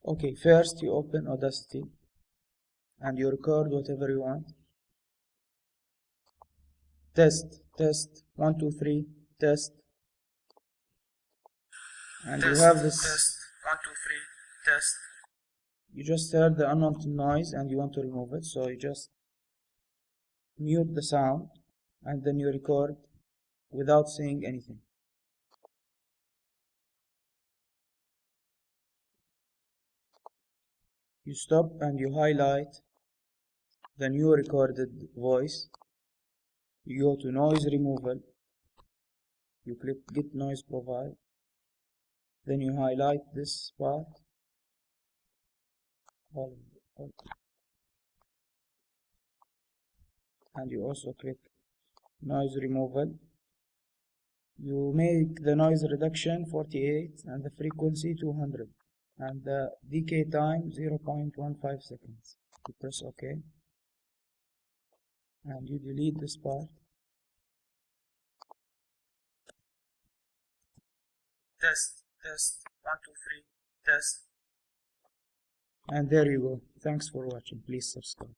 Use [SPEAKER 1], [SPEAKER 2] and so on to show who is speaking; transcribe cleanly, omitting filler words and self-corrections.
[SPEAKER 1] Okay, first you open Audacity and you record whatever you want. Test, 1, 2, 3, test. And you have this.
[SPEAKER 2] Test 1, 2, 3, test.
[SPEAKER 1] You just heard the unwanted noise and you want to remove it, so you just mute the sound and then you record without saying anything. You stop and you highlight the new recorded voice. You go to noise removal. You click get noise profile. Then you highlight this part. And you also click noise removal. You make the noise reduction 48 and the frequency 200 and the decay time 0.15 seconds. You press OK and you delete this part.
[SPEAKER 2] Test 1, 2, 3, test.
[SPEAKER 1] And there you go. Thanks for watching. Please subscribe.